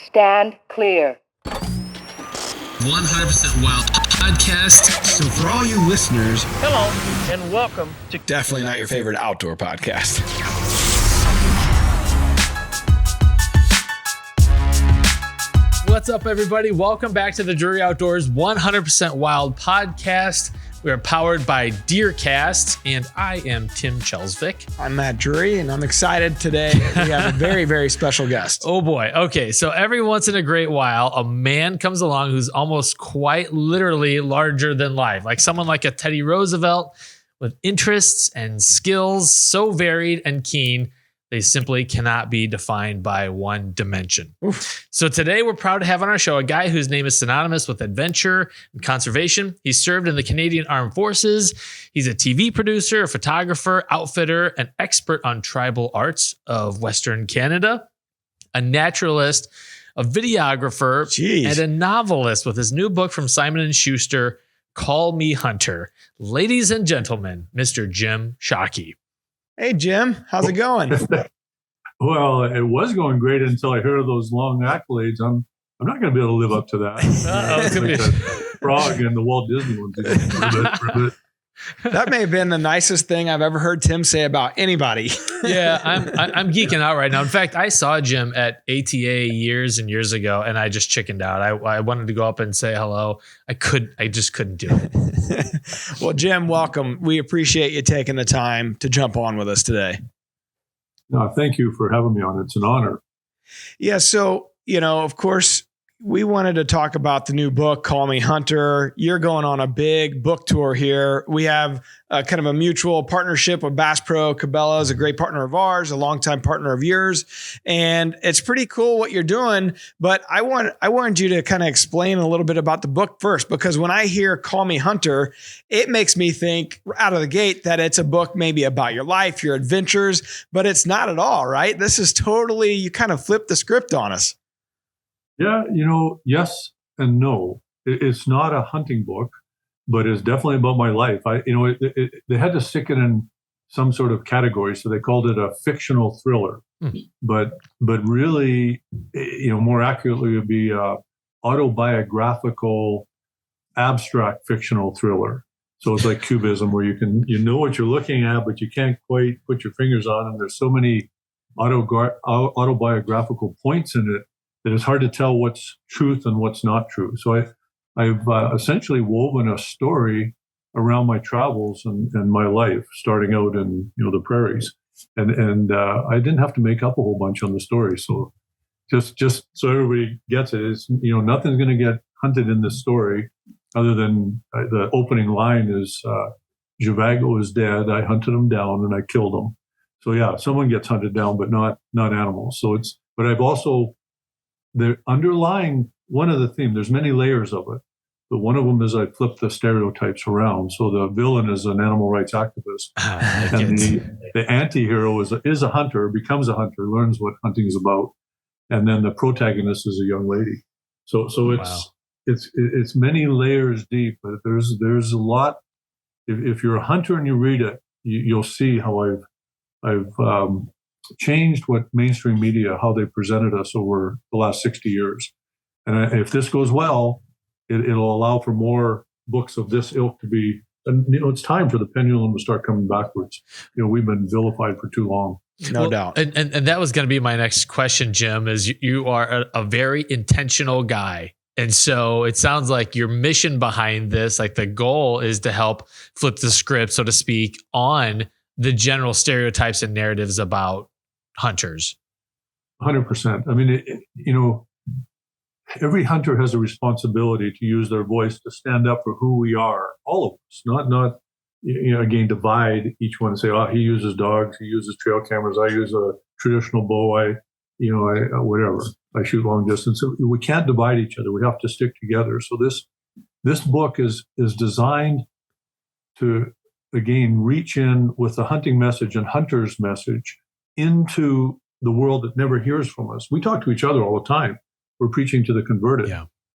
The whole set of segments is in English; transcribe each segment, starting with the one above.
Stand clear. 100% Wild podcast. So for all you listeners, hello and welcome to definitely not your favorite outdoor podcast. What's up, everybody? Welcome back to the Drury Outdoors 100% Wild podcast. We are powered by DeerCast, and I am Tim Chelsvik. I'm Matt Drury, and I'm excited today. We have a very, very special guest. Oh boy. Okay, so every once in a great while, a man comes along who's almost quite literally larger than life, like someone like a Teddy Roosevelt with interests and skills so varied and keen, they simply cannot be defined by one dimension. Oof. So today we're proud to have on our show a guy whose name is synonymous with adventure and conservation. He served in the Canadian Armed Forces. He's a TV producer, a photographer, outfitter, an expert on tribal arts of Western Canada, a naturalist, a videographer, and a novelist with his new book from Simon & Schuster, Call Me Hunter. Ladies and gentlemen, Mr. Jim Shockey. Hey, Jim, how's it going? Well, it was going great until I heard those long accolades. I'm not going to be able to live up to that. It's like that frog and the Walt Disney ones. That may have been the nicest thing I've ever heard Tim say about anybody. Yeah, I'm geeking out right now. In fact, I saw Jim at ATA years and years ago, and I just chickened out. I wanted to go up and say hello. I just couldn't do it. Well, Jim, welcome. We appreciate you taking the time to jump on with us today. No, thank you for having me on. It's an honor. Yeah, so, of course, we wanted to talk about the new book, Call Me Hunter. You're going on a big book tour here. We have kind of a mutual partnership with Bass Pro. Cabela is a great partner of ours, a longtime partner of yours. And it's pretty cool what you're doing. But I wanted you to kind of explain a little bit about the book first, because when I hear Call Me Hunter, it makes me think out of the gate that it's a book maybe about your life, your adventures, but it's not at all, right? This is totally, you kind of flip the script on us. Yeah, yes and no. It's not a hunting book, but it's definitely about my life. They had to stick it in some sort of category, so they called it a fictional thriller. But really, more accurately, it would be a autobiographical, abstract fictional thriller. So it's like cubism, where you know what you're looking at, but you can't quite put your fingers on. And there's so many autobiographical points in it that it's hard to tell what's truth and what's not true. So I've essentially woven a story around my travels and my life, starting out in the prairies, and I didn't have to make up a whole bunch on the story. So just so everybody gets it, is nothing's going to get hunted in this story, other than the opening line is Zhivago is dead. I hunted him down and I killed him. So yeah, someone gets hunted down, but not animals. So but I've also, the underlying one of the theme, there's many layers of it, but one of them is I flip the stereotypes around. So the villain is an animal rights activist, and the anti-hero is a hunter, becomes a hunter, learns what hunting is about, and then the protagonist is a young lady. So it's many layers deep, but there's a lot. If you're a hunter and you read it, you'll see how I've changed what mainstream media, how they presented us over the last 60 years. And if this goes well, it'll allow for more books of this ilk to be, and it's time for the pendulum to start coming backwards. We've been vilified for too long. No doubt. And that was going to be my next question, Jim, is you are a very intentional guy. And so it sounds like your mission behind this, like the goal is to help flip the script, so to speak, on the general stereotypes and narratives about hunters. 100%. I mean, every hunter has a responsibility to use their voice to stand up for who we are, all of us, not again, divide each one and say, he uses dogs, he uses trail cameras, I use a traditional bow, whatever, I shoot long distance. We can't divide each other. We have to stick together. So this book is designed to, again, reach in with the hunting message and hunter's message into the world that never hears from us. We talk to each other all the time. We're preaching to the converted,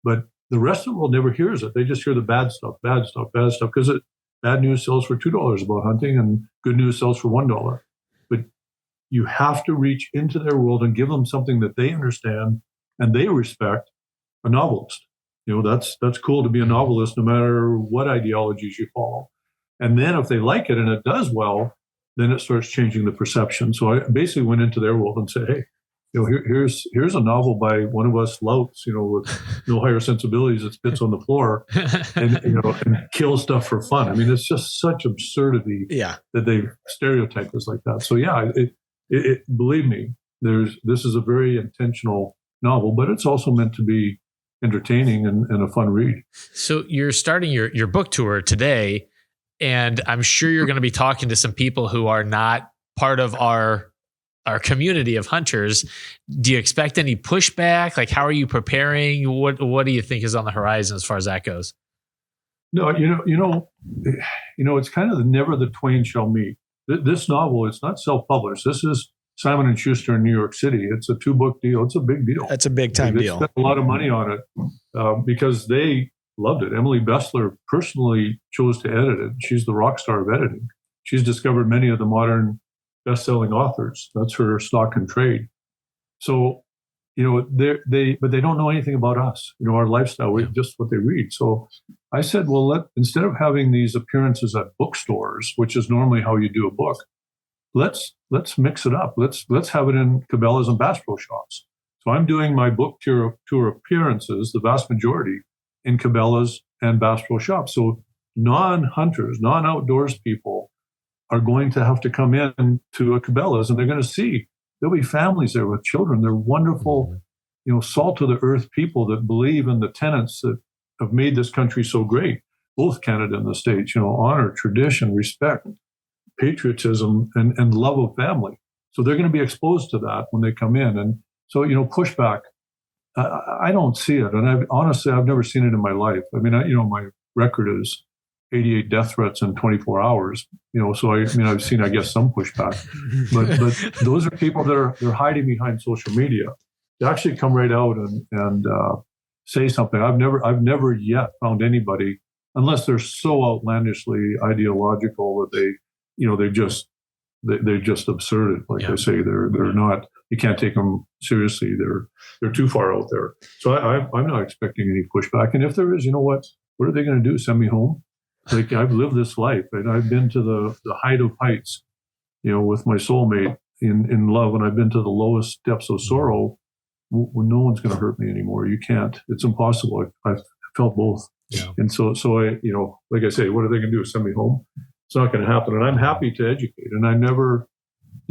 but the rest of the world never hears it. They just hear the bad stuff, because bad news sells for $2 about hunting and good news sells for $1. But you have to reach into their world and give them something that they understand and they respect a novelist. That's cool to be a novelist, no matter what ideologies you follow. And then if they like it and it does well, then it starts changing the perception. So I basically went into their world and said, hey, here's a novel by one of us louts, with no higher sensibilities that spits on the floor and kills stuff for fun. I mean, it's just such absurdity that they stereotype us like that. So believe me, this is a very intentional novel, but it's also meant to be entertaining and a fun read. So you're starting your book tour today, and I'm sure you're going to be talking to some people who are not part of our community of hunters. Do you expect any pushback? Like, how are you preparing? What do you think is on the horizon as far as that goes? No, it's kind of never the twain shall meet. This novel, it's not self-published. This is Simon & Schuster in New York City. It's a 2-book deal. It's a big deal. That's a big time deal. They spent a lot of money on it because they loved it. Emily Bessler personally chose to edit it. She's the rock star of editing. She's discovered many of the modern best-selling authors. That's her stock and trade. So, but they don't know anything about us, our lifestyle, just what they read. So I said, well, instead of having these appearances at bookstores, which is normally how you do a book, let's mix it up. Let's have it in Cabela's and Bass Pro Shops. So I'm doing my book tour appearances, the vast majority, in Cabela's and Bass Pro Shops. So non-hunters, non-outdoors people are going to have to come in to a Cabela's, and they're going to see there'll be families there with children. They're wonderful, salt of the earth people that believe in the tenets that have made this country so great, both Canada and the States, honor, tradition, respect, patriotism, and love of family. So they're going to be exposed to that when they come in. And so, pushback, I don't see it. And I've never seen it in my life. I mean, my record is 88 death threats in 24 hours, so I've seen, I guess, some pushback, but those are people that they're hiding behind social media. They actually come right out and say something. I've never yet found anybody, unless they're so outlandishly ideological that they're just absurd it. Like I say, they're not, you can't take them seriously. They're too far out there. So I'm not expecting any pushback. And if there is, what are they going to do? Send me home? Like, I've lived this life, and I've been to the height of heights, with my soulmate in love, and I've been to the lowest depths of sorrow. When no one's going to hurt me anymore. You can't. It's impossible. I've felt both. Yeah. And so I, like I say, what are they going to do? Send me home? It's not going to happen. And I'm happy to educate. And I never,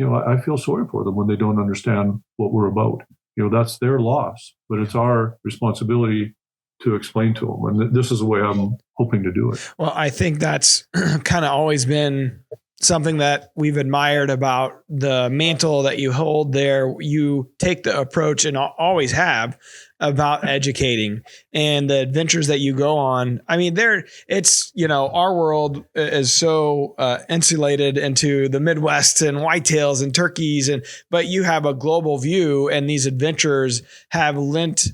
I feel sorry for them when they don't understand what we're about. That's their loss, but it's our responsibility to explain to them. And this is the way I'm hoping to do it. Well, I think that's kind of always been something that we've admired about the mantle that you hold there. You take the approach, and always have, about educating and the adventures that you go on. I mean, our world is so insulated into the Midwest and whitetails and turkeys, but you have a global view, and these adventures have lent,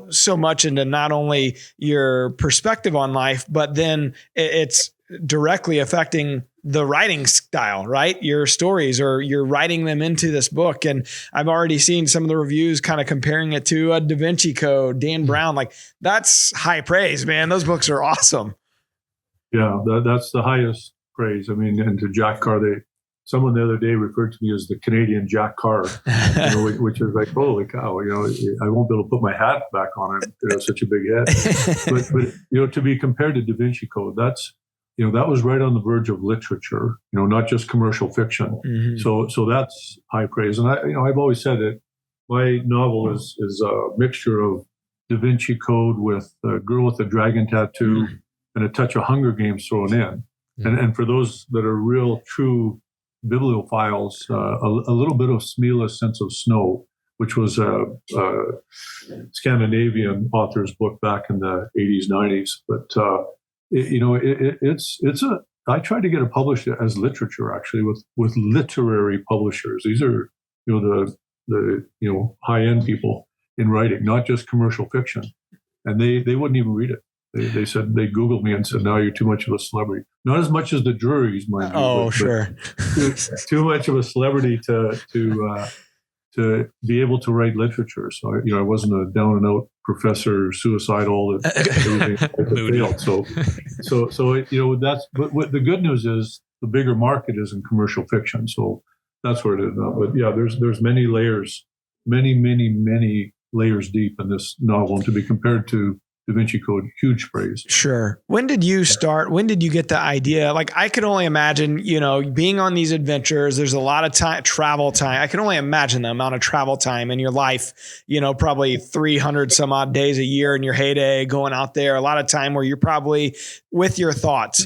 so much into not only your perspective on life, but then it's directly affecting the writing style, right? Your stories, or you're writing them into this book. And I've already seen some of the reviews kind of comparing it to a Da Vinci Code, Dan Brown. Like, that's high praise, man. Those books are awesome. Yeah, that's the highest praise. I mean, and to Jack Carr, someone the other day referred to me as the Canadian Jack Carr, which is like, holy cow, I won't be able to put my hat back on it. Such a big head. But to be compared to Da Vinci Code, that's, that was right on the verge of literature, not just commercial fiction. Mm-hmm. So that's high praise. And I've always said that my novel is a mixture of Da Vinci Code with a girl with a dragon tattoo and a touch of Hunger Games thrown in. Mm-hmm. And for those that are real, true bibliophiles, a little bit of Smila's Sense of Snow, which was a Scandinavian author's book back in the 80s, 90s. But, I tried to get it published as literature, actually, with literary publishers. These are, the high-end people in writing, not just commercial fiction. And they wouldn't even read it. They said, they Googled me and said, no, you're too much of a celebrity. Not as much as the juries, mind you. Oh, sure. Too much of a celebrity to to be able to write literature. So, I wasn't a down and out professor, suicidal, that everything failed. So, that's, but what the good news is the bigger market is in commercial fiction. So that's where it is now. But yeah, there's many layers, many layers deep in this novel, and to be compared to Da Vinci Code, huge praise. Sure. When did you start? When did you get the idea? Like, I could only imagine, being on these adventures, there's a lot of travel time. I can only imagine the amount of travel time in your life, probably 300 some odd days a year in your heyday, going out there, a lot of time where you're probably with your thoughts.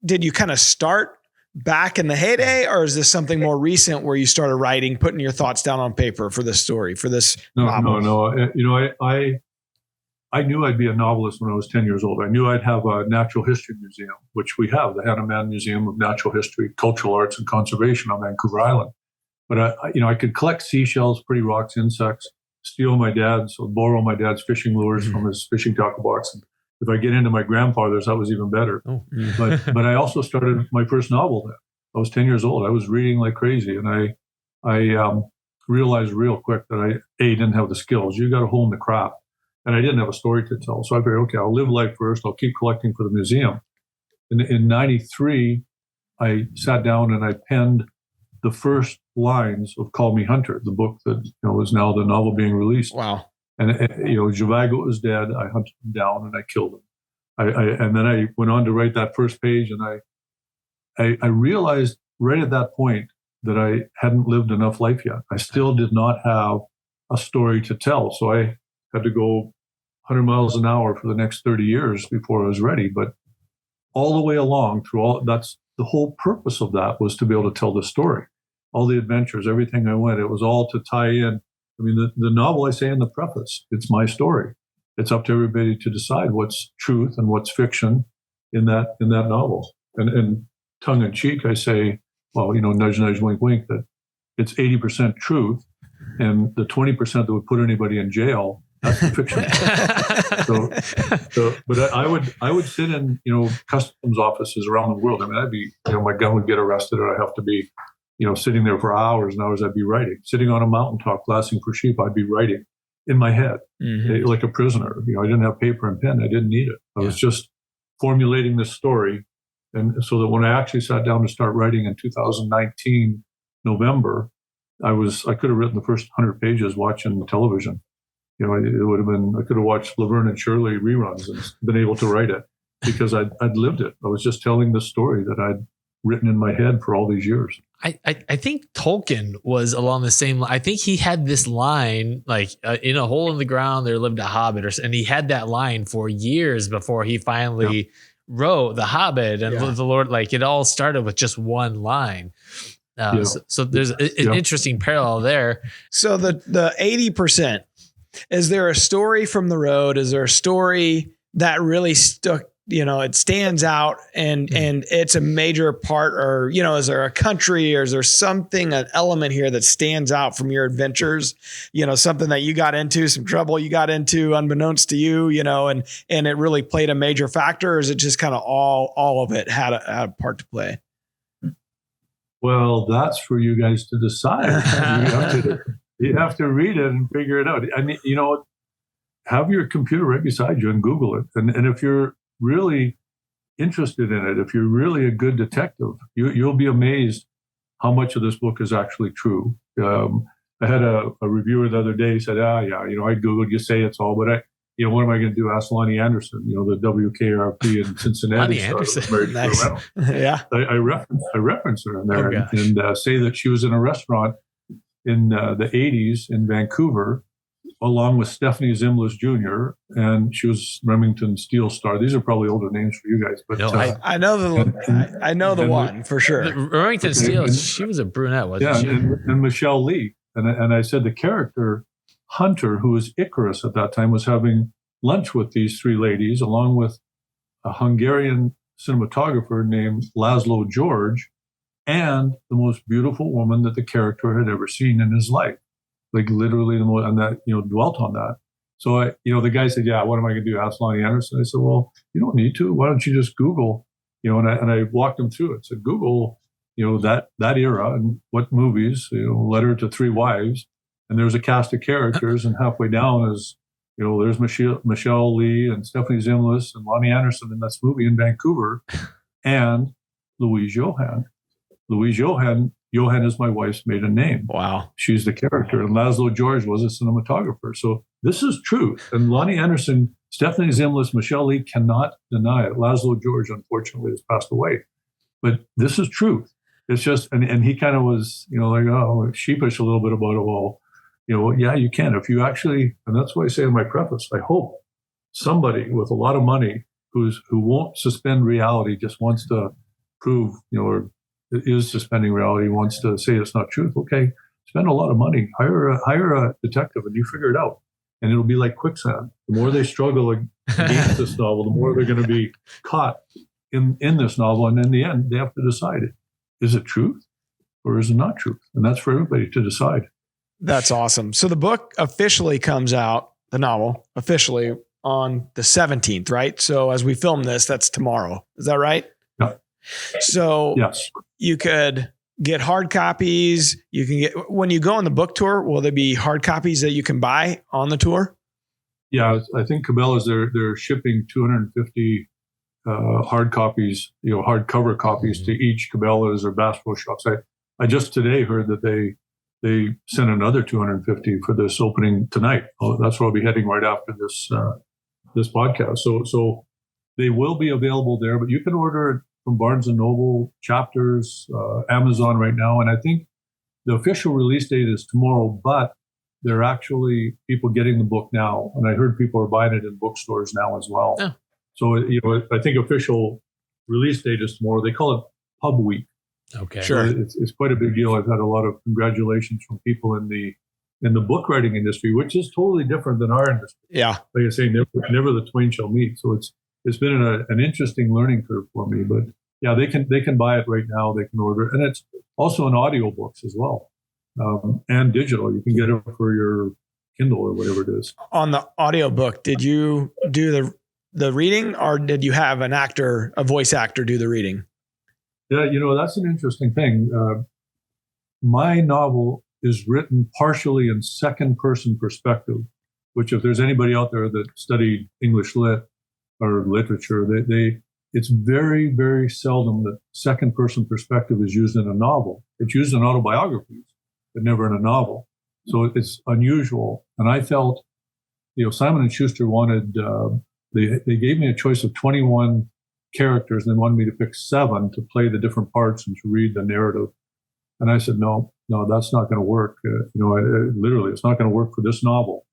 Did you kind of start back in the heyday, or is this something more recent where you started writing, putting your thoughts down on paper for this story, for this novel? No. I knew I'd be a novelist when I was 10 years old. I knew I'd have a natural history museum, which we have, the Hannah Museum of Natural History, Cultural Arts and Conservation on Vancouver Island. But I could collect seashells, pretty rocks, insects, borrow my dad's fishing lures from his fishing tackle box. And if I get into my grandfather's, that was even better. Oh. But I also started my first novel then. I was 10 years old. I was reading like crazy, and I realized real quick that I didn't have the skills. You got to hone the craft. And I didn't have a story to tell. So I figured, okay, I'll live life first. I'll keep collecting for the museum. In 93, I sat down and I penned the first lines of Call Me Hunter, the book that is now the novel being released. Wow. And Zhivago was dead. I hunted him down and I killed him. And then I went on to write that first page, and I realized right at that point that I hadn't lived enough life yet. I still did not have a story to tell. So I had to go 100 miles an hour for the next 30 years before I was ready. But all the way along that's the whole purpose of that, was to be able to tell the story, all the adventures, everything I went, it was all to tie in. I mean, the novel, I say in the preface, it's my story. It's up to everybody to decide what's truth and what's fiction in that novel. And tongue in cheek, I say, well, nudge, nudge, wink, wink, that it's 80% truth, and the 20% that would put anybody in jail, that's the fiction. But I would sit in, customs offices around the world. I mean, I'd be, my gun would get arrested, or I'd have to be, sitting there for hours and hours. I'd be writing, sitting on a mountaintop, glassing for sheep. I'd be writing in my head, like a prisoner. I didn't have paper and pen. I didn't need it. I was just formulating this story. And so that when I actually sat down to start writing in 2019, November, I could have written the first 100 pages watching television. It would have been, I could have watched Laverne and Shirley reruns and been able to write it, because I'd lived it. I was just telling the story that I'd written in my head for all these years. I think Tolkien was along the same line. I think he had this line, like in a hole in the ground there lived a hobbit, and he had that line for years before he finally wrote The Hobbit and the Lord. Like, it all started with just one line. So there's an interesting parallel there. So the 80%, is there a story from the road? Is there a story that really stuck? It stands out and it's a major part, or, is there a country, or is there something, an element here that stands out from your adventures? Something that you got into, some trouble you got into unbeknownst to you, and it really played a major factor? Or is it just kind of all of it had a part to play? Well, that's for you guys to decide. You have to read it and figure it out. I mean, have your computer right beside you and Google it. And if you're really interested in it, if you're really a good detective, you'll be amazed how much of this book is actually true. I had a reviewer the other day said, I Googled, you say it's all, but what am I going to do? Ask Lonnie Anderson, the WKRP in Cincinnati. Lonnie Anderson. Nice. Yeah. I reference her in there and say that she was in a restaurant in the 80s in Vancouver, along with Stephanie Zimbalist Jr., and she was Remington Steel Star. These are probably older names for you guys, but I know the one for sure. Remington Steel, she was a brunette, wasn't she? And Michelle Lee. And I said the character Hunter, who was Icarus at that time, was having lunch with these three ladies, along with a Hungarian cinematographer named Laszlo George, and the most beautiful woman that the character had ever seen in his life. Like literally the most, and that, dwelt on that. So the guy said, what am I going to do? Ask Lonnie Anderson. I said, well, you don't need to. Why don't you just Google, and I walked him through it. I said, Google that era and what movies, Letter to Three Wives, and there's a cast of characters, and halfway down is, there's Michelle Lee and Stephanie Zimlis and Lonnie Anderson in this movie in Vancouver, and Louise Johan. Louise Johan is my wife's maiden name. Wow. She's the character. And Laszlo George was a cinematographer. So this is truth. And Lonnie Anderson, Stephanie Zimlis, Michelle Lee cannot deny it. Laszlo George, unfortunately, has passed away. But this is truth. It's just, and he kind of was, sheepish a little bit about it. Well, yeah, you can. If you actually, and that's why I say in my preface, I hope somebody with a lot of money who won't suspend reality, just wants to prove, or is suspending reality, wants to say it's not truth. Okay, spend a lot of money, hire a detective, and you figure it out. And it'll be like quicksand. The more they struggle against this novel, the more they're going to be caught in this novel. And in the end, they have to decide, is it truth or is it not truth? And that's for everybody to decide. That's awesome. So the book officially comes out, the novel officially on the 17th, right? So as we film this, that's tomorrow. Is that right? Yeah. So yes, you could get hard copies. You can get, when you go on the book tour, will there be hard copies that you can buy on the tour? Yeah, I think Cabela's, they're shipping 250 hard copies, hardcover copies to each Cabela's or Bass Pro Shops. I just today heard that they sent another 250 for this opening tonight. Oh, that's where I'll be heading right after this podcast. So they will be available there, but you can order it from Barnes & Noble, Chapters, Amazon right now. And I think the official release date is tomorrow, but there are actually people getting the book now. And I heard people are buying it in bookstores now as well. Oh. So, I think official release date is tomorrow. They call it Pub Week. Okay. Sure. So it's quite a big deal. I've had a lot of congratulations from people in the book writing industry, which is totally different than our industry. Yeah. Like I say, never the twain shall meet. So it's been an interesting learning curve for me, but yeah, they can buy it right now. They can order it. And it's also in audiobooks as well, and digital. You can get it for your Kindle or whatever it is. On the audiobook, did you do the reading, or did you have a voice actor do the reading? Yeah, that's an interesting thing. My novel is written partially in second person perspective, which if there's anybody out there that studied English lit or literature, it's very, very seldom that second person perspective is used in a novel. It's used in autobiographies, but never in a novel. So it's unusual. And I felt, Simon & Schuster wanted, they gave me a choice of 21 characters, and they wanted me to pick 7 to play the different parts and to read the narrative. And I said, no, that's not going to work. Literally, it's not going to work for this novel.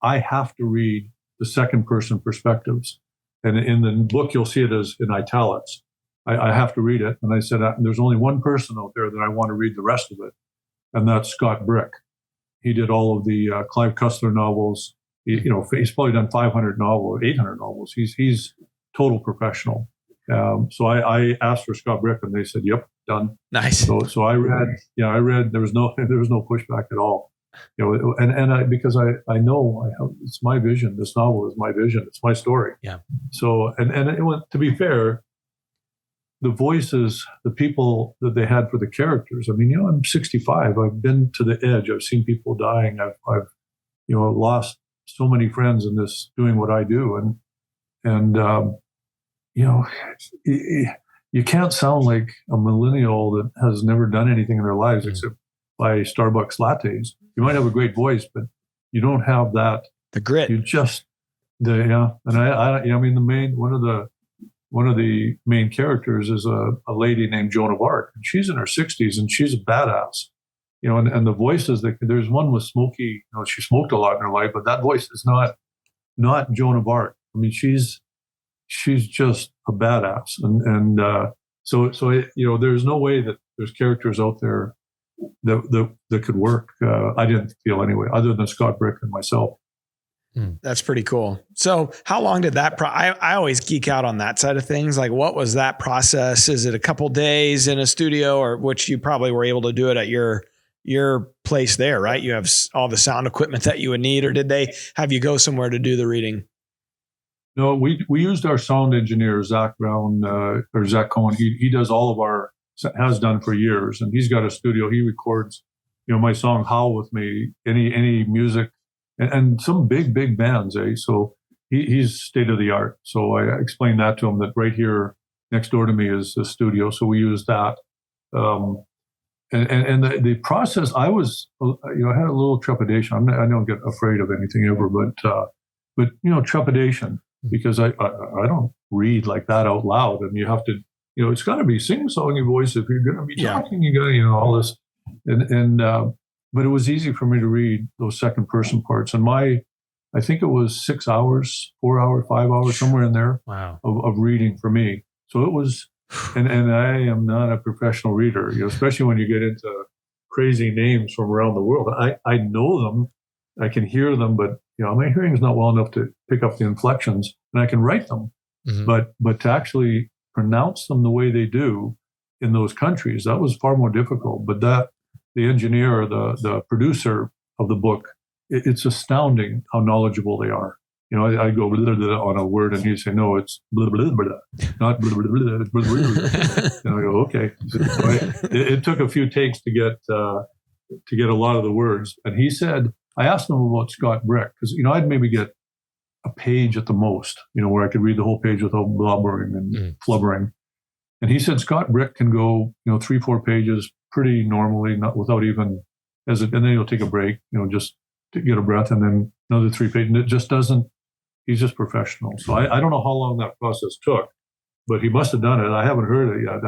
I have to read the second person perspectives. And in the book, you'll see it as in italics. I have to read it. And I said, there's only one person out there that I want to read the rest of it. And that's Scott Brick. He did all of the Clive Cussler novels. He's probably done 500 novels, 800 novels. He's total professional. So I asked for Scott Brick, and they said, "Yep, done." Nice. So I read. There was no pushback at all. Because I know it's my vision. This novel is my vision. It's my story. Yeah. So and it went, to be fair, the voices, the people that they had for the characters. I mean, I'm 65. I've been to the edge. I've seen people dying. I've lost so many friends in this doing what I do, and you can't sound like a millennial that has never done anything in their lives except buy Starbucks lattes. You might have a great voice, but you don't have the grit. You just And I mean, one of the main characters is a lady named Joan of Arc, and she's in her 60s and she's a badass. And the voices there's one with Smokey. She smoked a lot in her life, but that voice is not Joan of Arc. I mean, she's just a badass, and so there's no way that there's characters out there that could work. I didn't feel anyway, other than Scott Brick and myself. That's pretty cool. So how long did that I always geek out on that side of things. Like, what was that process? Is it a couple days in a studio, or which you probably were able to do it at your place there, right? You have all the sound equipment that you would need, or did they have you go somewhere to do the reading? No, we used our sound engineer, Zach Brown, or Zach Cohen. He does all of our has done for years, and he's got a studio. He records, my song "Howl with Me," any music, and some big bands. So he's state of the art. So I explained that to him, that right here next door to me is the studio. So we use that. And the process, I was, I had a little trepidation. I don't get afraid of anything ever, but trepidation, because I don't read like that out loud, and you have to, it's got to be sing-songy voice if you're going to be talking. You got to, all this, but it was easy for me to read those second person parts. And I think it was 6 hours, 4 hours, 5 hours, somewhere in there. Wow. of reading for me. So it was. And I am not a professional reader, especially when you get into crazy names from around the world. I know them, I can hear them, but my hearing is not well enough to pick up the inflections, and I can write them, but to actually pronounce them the way they do in those countries, that was far more difficult. But the engineer or the producer of the book, it's astounding how knowledgeable they are. I go blah, blah, blah on a word, and he'd say, no, it's blah, blah, blah, not blah, blah, blah, blah, blah, blah. And I go, okay. So it took a few takes to get a lot of the words. And he said, I asked him about Scott Brick, because, I'd maybe get a page at the most, where I could read the whole page without blubbering and flubbering. And he said Scott Brick can go, 3-4 pages pretty normally, not without even, and then he'll take a break, just to get a breath, and then another 3 pages. And it just doesn't. He's just professional. So I don't know how long that process took, but he must have done it. I haven't heard it yet.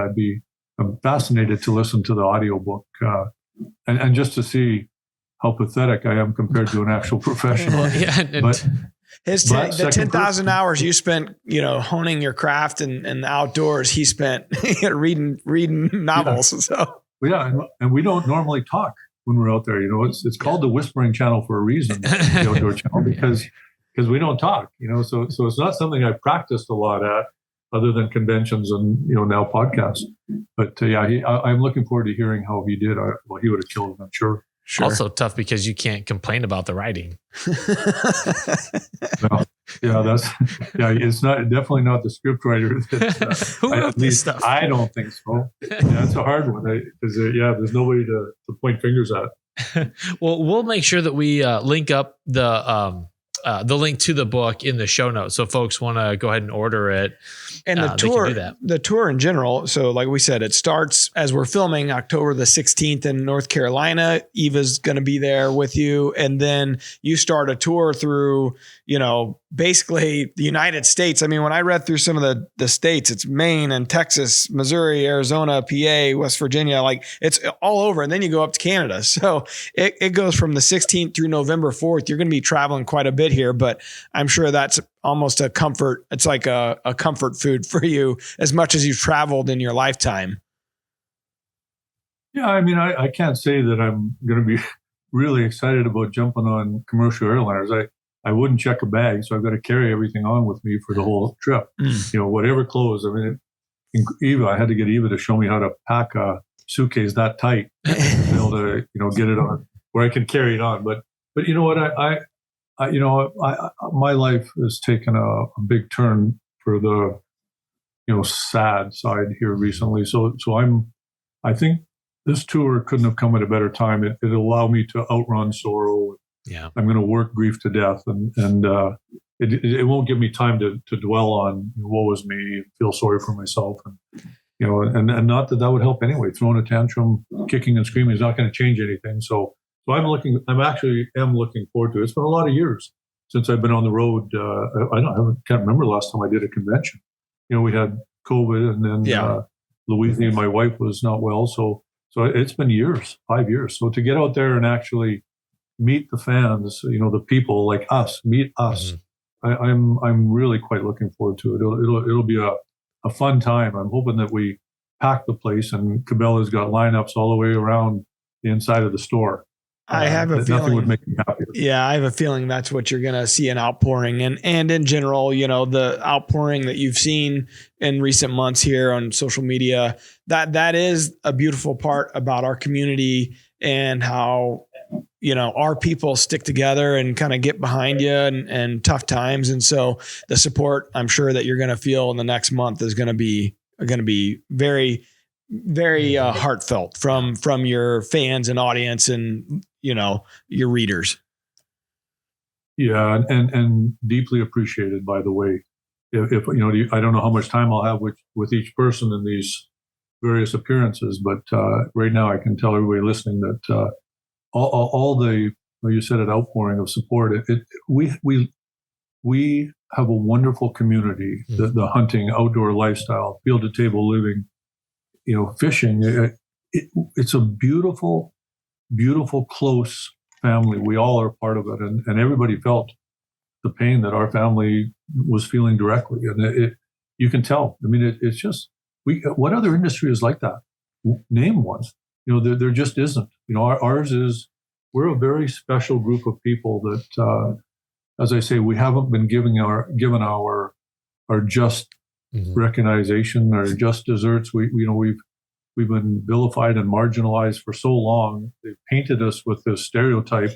I'm fascinated to listen to the audiobook and just to see how pathetic I am compared to an actual professional. But the 10,000 hours you spent, honing your craft and the outdoors, he spent reading novels. Yeah. So and we don't normally talk when we're out there. It's called the Whispering Channel for a reason, the Outdoor Channel, because we don't talk, so it's not something I practiced a lot at, other than conventions and, now podcasts. But I'm looking forward to hearing how he did. He would have killed him, I'm sure. Also tough because you can't complain about the writing. It's definitely not the script writer. Who wrote this stuff? I don't think so. It's a hard one because there's nobody to point fingers at. Well, we'll make sure that we link up the link to the book in the show notes. So folks want to go ahead and order it. And the tour in general. So like we said, it starts as we're filming October the 16th in North Carolina. Eva's going to be there with you. And then you start a tour through, basically the United States. I mean, when I read through some of the states, it's Maine and Texas, Missouri, Arizona, PA, West Virginia, like it's all over. And then you go up to Canada. So it goes from the 16th through November 4th. You're going to be traveling quite a bit here, but I'm sure that's almost a comfort. It's like a comfort food for you as much as you've traveled in your lifetime. Yeah. I mean, I can't say that I'm going to be really excited about jumping on commercial airliners. I wouldn't check a bag, so I've got to carry everything on with me for the whole trip. Whatever clothes. I mean, I had to get Eva to show me how to pack a suitcase that tight to be able to, get it on where I can carry it on. But you know what? My life has taken a big turn for the, sad side here recently. So I think this tour couldn't have come at a better time. It allowed me to outrun sorrow. Yeah, I'm going to work grief to death, and it won't give me time to dwell on woe was me, feel sorry for myself, and not that would help anyway. Throwing a tantrum, kicking and screaming is not going to change anything. So I'm actually looking forward to it. It's been a lot of years since I've been on the road. Can't remember the last time I did a convention. We had COVID, and then Louisiana, my wife, was not well, so it's been years, 5 years. So to get out there and actually meet the fans, the people like us, meet us. Mm-hmm. I'm really quite looking forward to it. It'll be a fun time. I'm hoping that we pack the place, and Cabela's got lineups all the way around the inside of the store. I have a feeling nothing would make me happier. Yeah, I have a feeling that's what you're going to see, an outpouring, and in general, the outpouring that you've seen in recent months here on social media. That is a beautiful part about our community and how our people stick together and kind of get behind you and tough times. And so the support I'm sure that you're going to feel in the next month is going to be very very heartfelt from your fans and audience and, your readers. Yeah. And deeply appreciated, by the way. If I don't know how much time I'll have with each person in these various appearances, but right now I can tell everybody listening that all the, you said it, outpouring of support. We have a wonderful community. The hunting, outdoor lifestyle, field to table living, fishing. It's a beautiful, beautiful, close family. We all are part of it, and everybody felt the pain that our family was feeling directly, and you can tell. I mean, it's just what other industry is like that? Name one. There just isn't. Ours is. We're a very special group of people that, as I say, we haven't been given our just recognition, our just desserts. We've been vilified and marginalized for so long. They've painted us with this stereotype,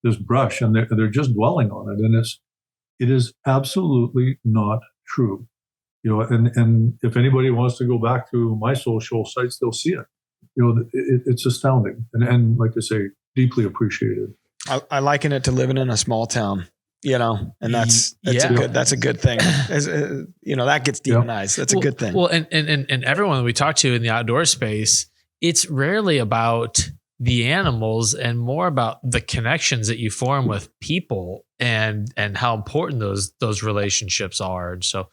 this brush, and they're just dwelling on it. And it is absolutely not true. And if anybody wants to go back to my social sites, they'll see it. It's astounding. And like I say, deeply appreciated. I liken it to living in a small town, and that's a good thing. That gets demonized. That's a good thing. Well, and everyone that we talk to in the outdoor space, it's rarely about the animals and more about the connections that you form with people and how important those relationships are. And so,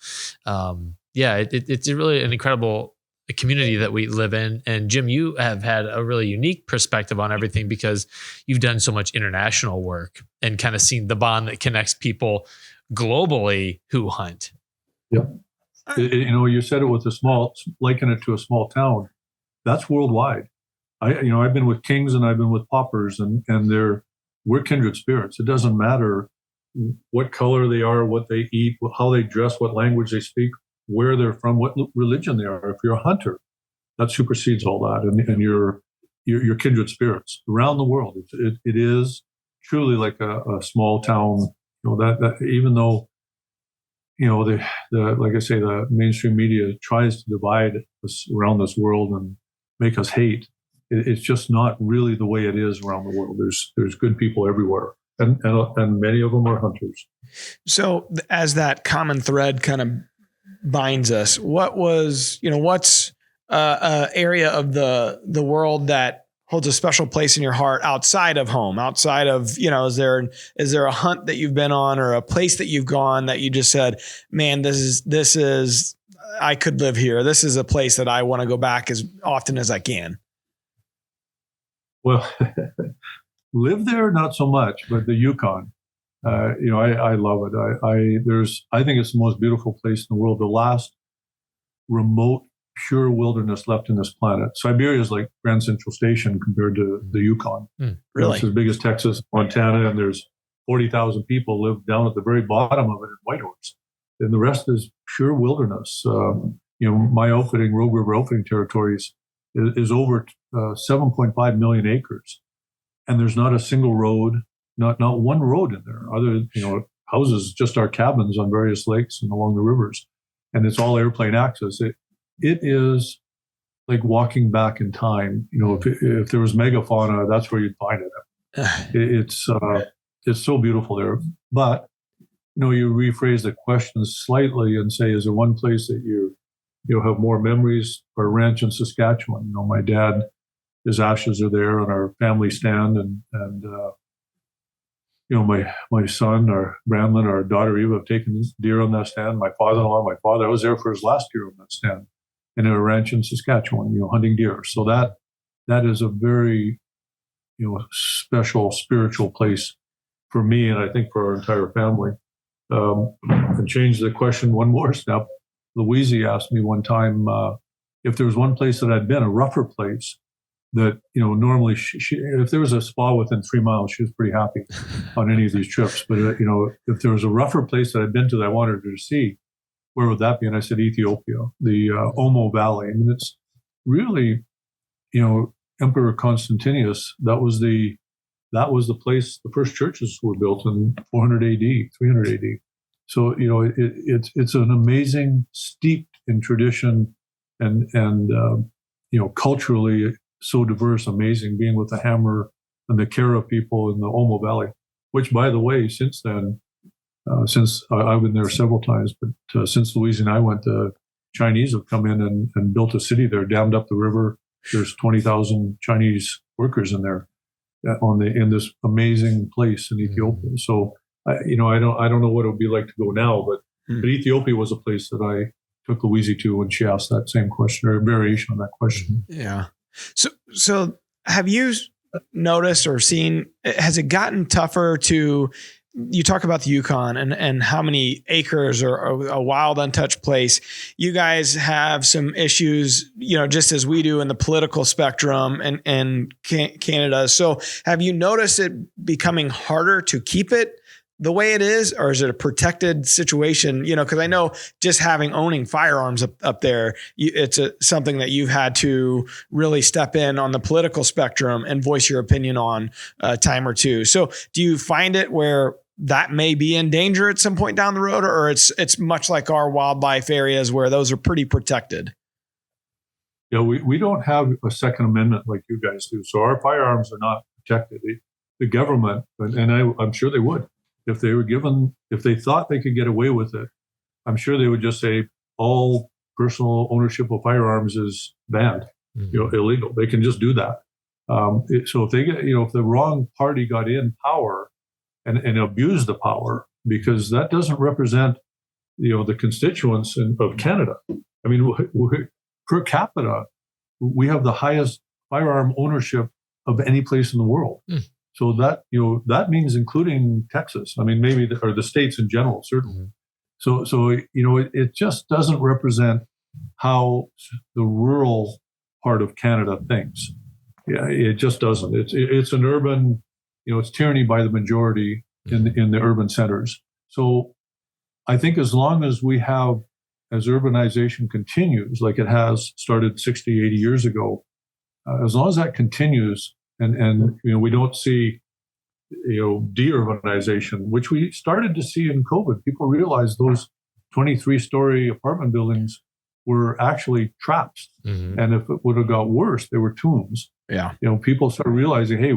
it's really an incredible community that we live in. And Jim, you have had a really unique perspective on everything because you've done so much international work and kind of seen the bond that connects people globally who hunt. Yep. You said it with liken it to a small town. That's worldwide. I've been with kings and I've been with paupers, and we're kindred spirits. It doesn't matter what color they are, what they eat, how they dress, what language they speak, where they're from, what religion they are. If you're a hunter, that supersedes all that, and you're kindred spirits around the world. It is truly like a small town. That even though like I say, the mainstream media tries to divide us around this world and make us hate. It's just not really the way it is around the world. There's good people everywhere, and many of them are hunters. So as that common thread kind of binds us, what's area of the world that holds a special place in your heart outside of home, outside of, is there a hunt that you've been on or a place that you've gone that you just said, man, this is, I could live here. This is a place that I want to go back as often as I can. Well, live there, not so much, but the Yukon, I love it. I think it's the most beautiful place in the world. The last remote, pure wilderness left in this planet. Siberia is like Grand Central Station compared to the Yukon. Really? It's as big as Texas, Montana, and there's 40,000 people live down at the very bottom of it in Whitehorse. And the rest is pure wilderness. My outfitting, Rogue River Outfitting Territories, is over 7.5 million acres. And there's not a single road, not one road in there. Other, houses, just our cabins on various lakes and along the rivers. And it's all airplane access. It is like walking back in time. If there was megafauna, that's where you'd find it. It's so beautiful there. But, you rephrase the question slightly and say, is there one place that you have more memories? Our ranch in Saskatchewan. My dad, his ashes are there on our family stand, and my son, our Brandlin, our daughter Eva have taken deer on that stand. My father-in-law, I was there for his last deer on that stand, in a ranch in Saskatchewan, hunting deer. So that is a very, special spiritual place for me, and I think for our entire family. And change the question one more step. Louise asked me one time if there was one place that I'd been, a rougher place, that, normally she, if there was a spa within 3 miles, she was pretty happy on any of these trips. But, if there was a rougher place that I'd been to that I wanted her to see, where would that be? And I said, Ethiopia, the Omo Valley. I mean, it's really, Emperor Constantinius, that was the place, the first churches were built in 400 AD, 300 AD. So, it's an amazing, steeped in tradition and culturally so diverse, amazing, being with the Hammer and the Kara people in the Omo Valley, which, by the way, since then, since I've been there several times, but since Louise and I went, the Chinese have come in and built a city there, dammed up the river. There's 20,000 Chinese workers in there in this amazing place in Ethiopia. So, I don't know what it would be like to go now, but Ethiopia was a place that I took Louise to when she asked that same question, or a variation on that question. Yeah. So have you noticed or seen, has it gotten tougher to, you talk about the Yukon and how many acres or a wild untouched place. You guys have some issues, just as we do in the political spectrum and Canada. So have you noticed it becoming harder to keep it the way it is, or is it a protected situation? Because I know just owning firearms up there, it's something that you've had to really step in on the political spectrum and voice your opinion on a time or two. So do you find it where that may be in danger at some point down the road, or it's much like our wildlife areas where those are pretty protected? Yeah, we don't have a Second Amendment like you guys do. So our firearms are not protected. The government, and I'm sure they would, if they thought they could get away with it, I'm sure they would just say all personal ownership of firearms is banned, illegal. They can just do that. So if they get, if the wrong party got in power and abused the power, because that doesn't represent, the constituents of Canada. I mean, per capita, we have the highest firearm ownership of any place in the world. So that, that means including Texas. I mean, maybe, or the states in general, certainly. So it just doesn't represent how the rural part of Canada thinks. Yeah, it just doesn't. It's an urban, it's tyranny by the majority in the urban centers. So I think as long as we have, as urbanization continues, like it has started 60, 80 years ago, as long as that continues, and we don't see, de-urbanization, which we started to see in COVID. People realized those 23-story apartment buildings were actually traps. And if it would have got worse, they were tombs. Yeah. People started realizing, hey,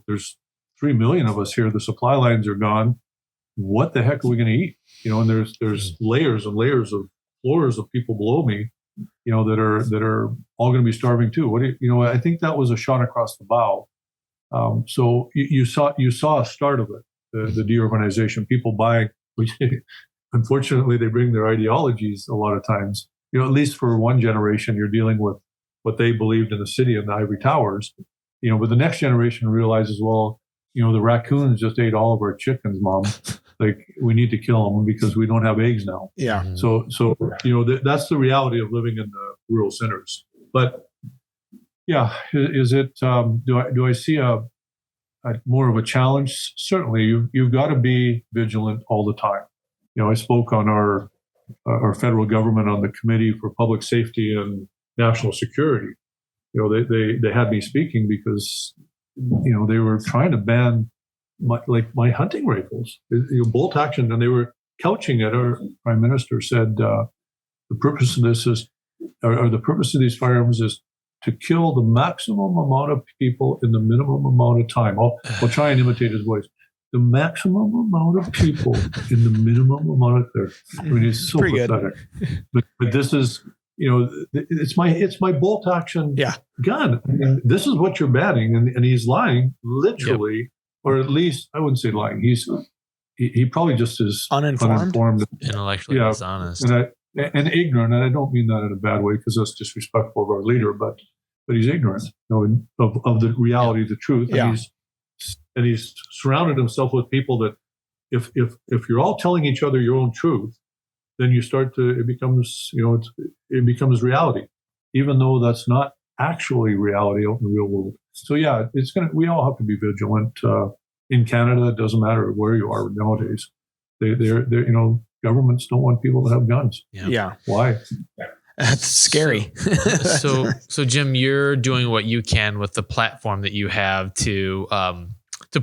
there's 3 million of us here. The supply lines are gone. What the heck are we going to eat? And there's layers and layers of floors of people below me, that are all going to be starving too. I think that was a shot across the bow. So you saw a start of it, the de-urbanization, people buying, which unfortunately they bring their ideologies a lot of times. At least for one generation, you're dealing with what they believed in the city and the ivory towers. But the next generation realizes, well, the raccoons just ate all of our chickens, Mom. Like, we need to kill them because we don't have eggs now. Yeah. So that's the reality of living in the rural centers. But yeah, is it? Do I see a more of a challenge? Certainly, you've got to be vigilant all the time. I spoke on our federal government on the Committee for Public Safety and National Security. They had me speaking because they were trying to ban my hunting rifles, bolt action, and they were couching it. Our Prime Minister said the purpose of this is, or the purpose of these firearms is to kill the maximum amount of people in the minimum amount of time. I'll try and imitate his voice. The maximum amount of people in the minimum amount of there. I mean, it's so pathetic. But this is, it's my bolt action gun. I mean, this is what you're banning, and he's lying, literally, or at least I wouldn't say lying. He probably just is uninformed, intellectually dishonest, and ignorant. And I don't mean that in a bad way, because that's disrespectful of our leader. But he's ignorant, of the reality, the truth. Yeah. And he's surrounded himself with people that, if you're all telling each other your own truth, then it becomes reality, even though that's not actually reality out in the real world. So yeah, we all have to be vigilant. In Canada, it doesn't matter where you are nowadays. They're governments don't want people to have guns. Yeah. Why? That's scary. So Jim, you're doing what you can with the platform that you have to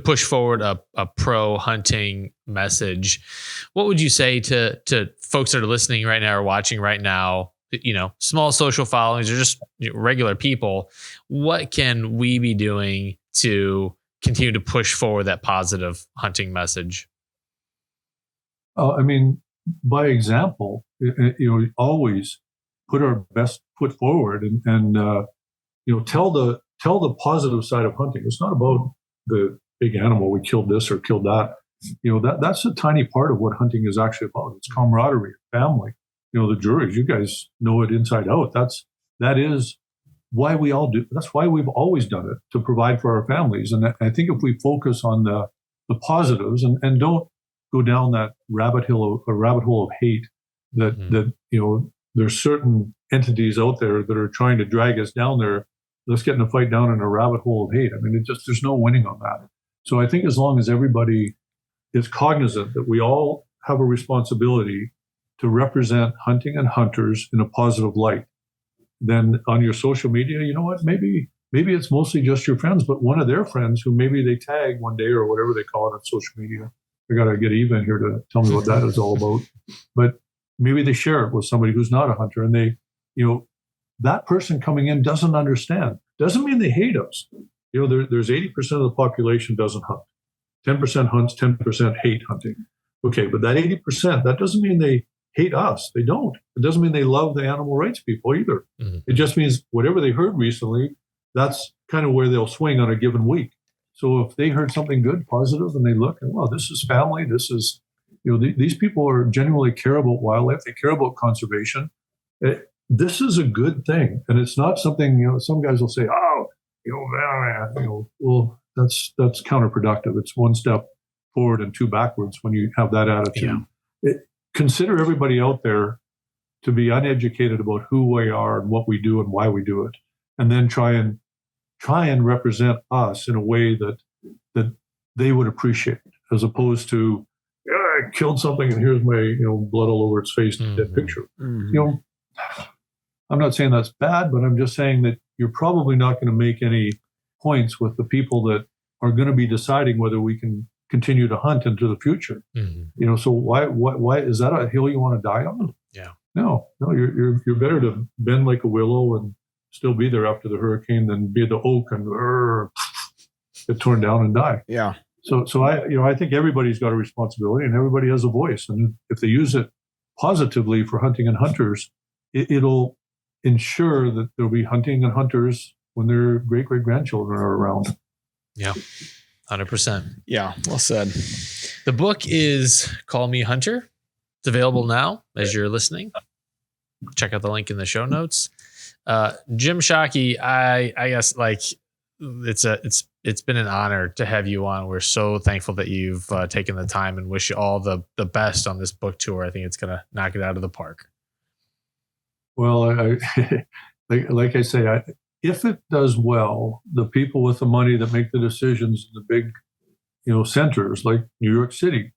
push forward a pro hunting message. What would you say to folks that are listening right now or watching right now small social followings or just regular people, what can we be doing to continue to push forward that positive hunting message? I mean, by example, always put our best foot forward and tell the positive side of hunting. It's not about the big animal. We killed this or killed that. That's a tiny part of what hunting is actually about. It's camaraderie, family. The juries, you guys know it inside out. That is why we all do. That's why we've always done it, to provide for our families. And I think if we focus on the positives and don't go down that rabbit hole of hate that there's certain entities out there that are trying to drag us down there. Let's get in a fight down in a rabbit hole of hate. I mean, there's no winning on that. So I think as long as everybody is cognizant that we all have a responsibility to represent hunting and hunters in a positive light, then on your social media, you know what, maybe it's mostly just your friends, but one of their friends who maybe they tag one day or whatever they call it on social media. I got to get Eva in here to tell me what that is all about. But maybe they share it with somebody who's not a hunter, and they, that person coming in doesn't understand. Doesn't mean they hate us. There's 80% of the population doesn't hunt. 10% hunts, 10% hate hunting. Okay, but that 80%, that doesn't mean they hate us. They don't. It doesn't mean they love the animal rights people either. Mm-hmm. It just means whatever they heard recently, that's kind of where they'll swing on a given week. So if they heard something good, positive, and they look, and well, this is family. This is, these people are genuinely care about wildlife. They care about conservation. This is a good thing, and it's not something. Some guys will say, "Oh, well, that's counterproductive. It's one step forward and two backwards when you have that attitude." Yeah. Consider everybody out there to be uneducated about who we are and what we do and why we do it, and then try and represent us in a way that they would appreciate, as opposed to, I killed something and here's my blood all over its face, mm-hmm. Dead picture. Mm-hmm. I'm not saying that's bad, but I'm just saying that you're probably not going to make any points with the people that are going to be deciding whether we can continue to hunt into the future. Mm-hmm. So why is that a hill you want to die on? Yeah. No, you're better to bend like a willow and still be there after the hurricane than be the oak and get torn down and die. Yeah. So I think everybody's got a responsibility and everybody has a voice. And if they use it positively for hunting and hunters, it'll ensure that there'll be hunting and hunters when their great-great-grandchildren are around. Yeah, 100%. Yeah, well said. The book is Call Me Hunter. It's available now as you're listening. Check out the link in the show notes. Jim Shockey, I guess it's been an honor to have you on. We're so thankful that you've taken the time, and wish you all the best on this book tour. I think it's going to knock it out of the park. Well, like I say, if it does well, the people with the money that make the decisions in the big, centers like New York City,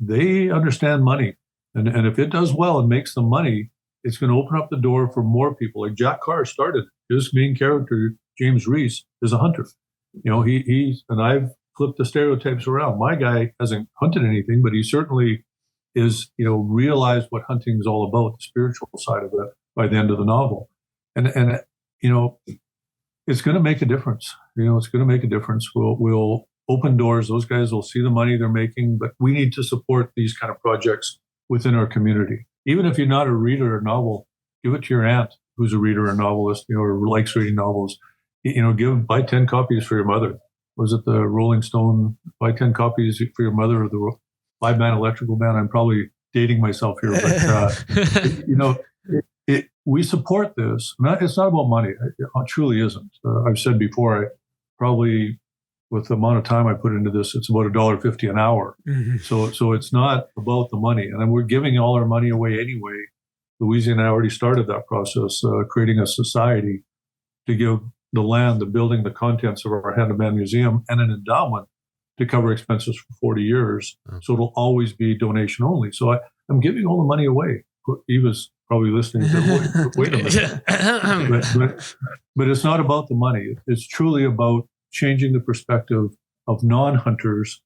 they understand money. And if it does well and makes them money, it's going to open up the door for more people. Like Jack Carr started, his main character, James Reese, is a hunter. He's, and I've flipped the stereotypes around. My guy hasn't hunted anything, but he certainly is, realized what hunting is all about, the spiritual side of it, by the end of the novel. And it's going to make a difference. It's going to make a difference. We'll open doors. Those guys will see the money they're making, but we need to support these kind of projects within our community. Even if you're not a reader of novel, give it to your aunt who's a reader or novelist, or likes reading novels. Buy 10 copies for your mother. Was it the Rolling Stone, buy 10 copies for your mother, or the 5-man electrical band? I'm probably dating myself here, but we support this. It's not about money. It truly isn't. I've said before, I probably, with the amount of time I put into this, it's about $1.50 an hour. Mm-hmm. So it's not about the money. And then we're giving all our money away anyway. Louisa and I already started that process, creating a society to give the land, the building, the contents of our hand-to-man museum, and an endowment to cover expenses for 40 years. Mm-hmm. So it'll always be donation only. So I'm giving all the money away. Eva's probably listening to wait a minute. but it's not about the money. It's truly about changing the perspective of non-hunters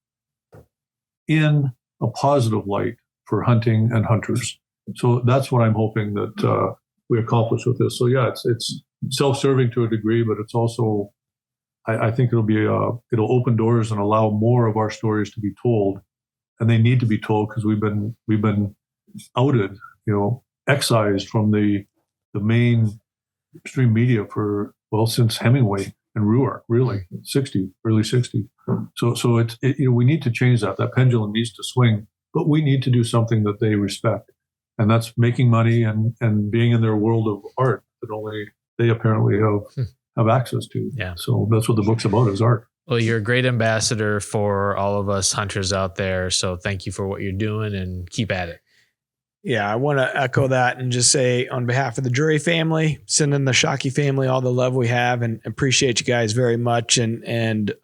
in a positive light for hunting and hunters. So that's what I'm hoping that we accomplish with this. So yeah, it's self-serving to a degree, but it's also, I think it'll open doors and allow more of our stories to be told, and they need to be told because we've been outed, excised from the mainstream media since Hemingway and Ruark, really, early 60s. So we need to change that. That pendulum needs to swing, but we need to do something that they respect. And that's making money and being in their world of art that only they apparently have access to. Yeah. So that's what the book's about, is art. Well, you're a great ambassador for all of us hunters out there. So thank you for what you're doing and keep at it. Yeah, I want to echo that and just say on behalf of the Drury family, sending the Shockey family all the love we have and appreciate you guys very much. And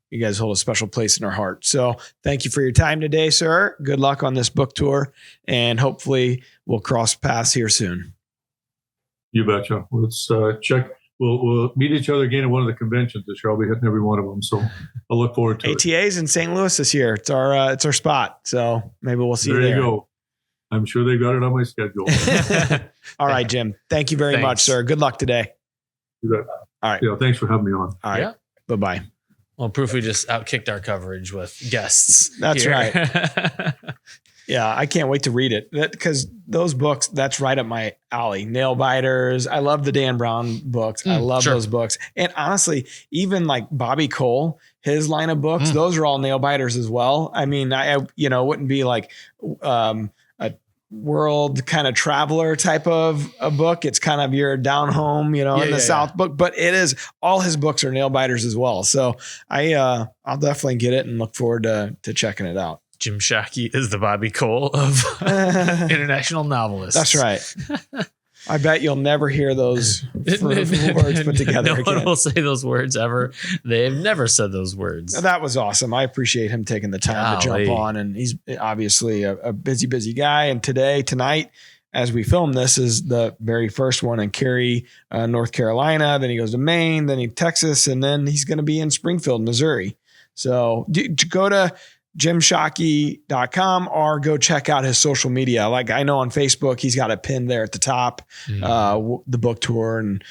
you guys hold a special place in our heart. So thank you for your time today, sir. Good luck on this book tour, and hopefully we'll cross paths here soon. You betcha. Let's check. We'll meet each other again at one of the conventions this year. I'll be hitting every one of them. So I'll look forward to it. ATA's in St. Louis this year. It's our spot. So maybe we'll see you there. There you go. I'm sure they got it on my schedule. All right, Jim. Thank you very much, sir. Good luck today. You bet. All right. Yeah, thanks for having me on. All right. Yeah. Bye-bye. Well, proof we just outkicked our coverage with guests. That's here. right. Yeah, I can't wait to read it because those books, that's right up my alley. Nail biters. I love the Dan Brown books. I love those books. And honestly, even like Bobby Cole, his line of books, those are all nail biters as well. I mean, I wouldn't be like a world kind of traveler type of a book. It's kind of your down home, in the South book, but it is, all his books are nail biters as well. So I'll definitely get it and look forward to checking it out. Jim Shockey is the Bobby Cole of international novelists. That's right. I bet you'll never hear those words put together No again. one will say those words ever. They've never said those words. That was awesome. I appreciate him taking the time to jump on, and he's obviously a busy guy. And tonight, as we film this, is the very first one in Cary, North Carolina. Then he goes to Maine, then Texas, and then he's going to be in Springfield, Missouri. So go to JimShockey.com or go check out his social media. Like I know on Facebook, he's got it pinned there at the top, the book tour, and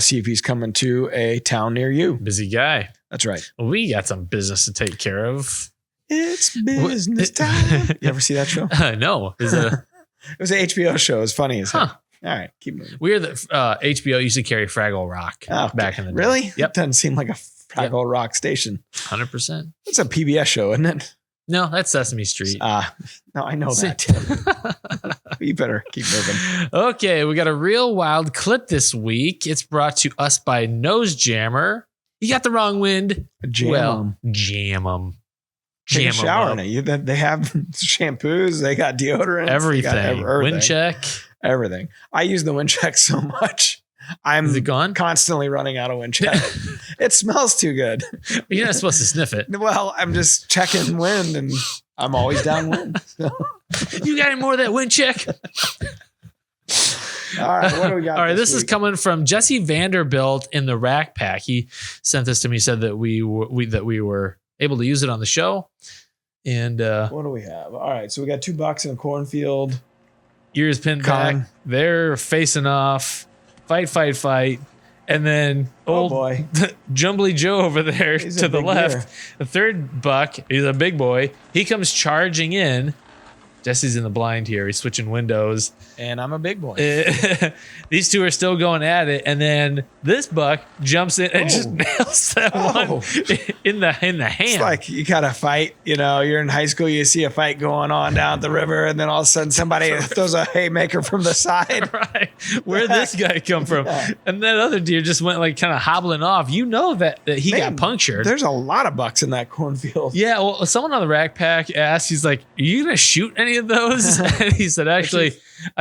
see if he's coming to a town near you. Busy guy. That's right. Well, we got some business to take care of. It's business time. You ever see that show? No. Is it It was an HBO show. It was funny as heck. All right, keep moving. Weird that HBO used to carry Fraggle Rock back in the day. Really? Yep. Doesn't seem like a Fraggle Rock station. 100%. It's a PBS show, isn't it? No, that's Sesame Street. No, I know that, Tim. You better keep moving. Okay, we got a real wild clip this week. It's brought to us by Nose Jammer. You got the wrong wind. Jam them. Take a shower in it. They have shampoos. They got deodorant. Everything. Wind check. Everything. I use the wind check so much. Is it gone? Constantly running out of wind check. It smells too good. You're not supposed to sniff it. Well, I'm just checking wind, and I'm always downwind. So. You got any more of that wind check? All right, what do we got? All right, this is coming from Jesse Vanderbilt in the Rack Pack. He sent this to me, said that we were able to use it on the show. And what do we have? All right, so we got $2 in a cornfield. Ears pinned back. They're facing off. Fight. And then old boy. Jumbly Joe over there to the left. Deer. The third buck, he's a big boy. He comes charging in. Jesse's in the blind here. He's switching windows. And I'm a big boy. These two are still going at it. And then this buck jumps in and just nails that one in the hand. It's like you got to fight. You're in high school, you see a fight going on down the river, and then all of a sudden somebody throws a haymaker from the side. Right. Where'd this guy come from? Yeah. And that other deer just went like kind of hobbling off. You know that he got punctured. There's a lot of bucks in that cornfield. Yeah. Well, someone on the Rack Pack asked, he's like, are you going to shoot any of those? And he said, actually,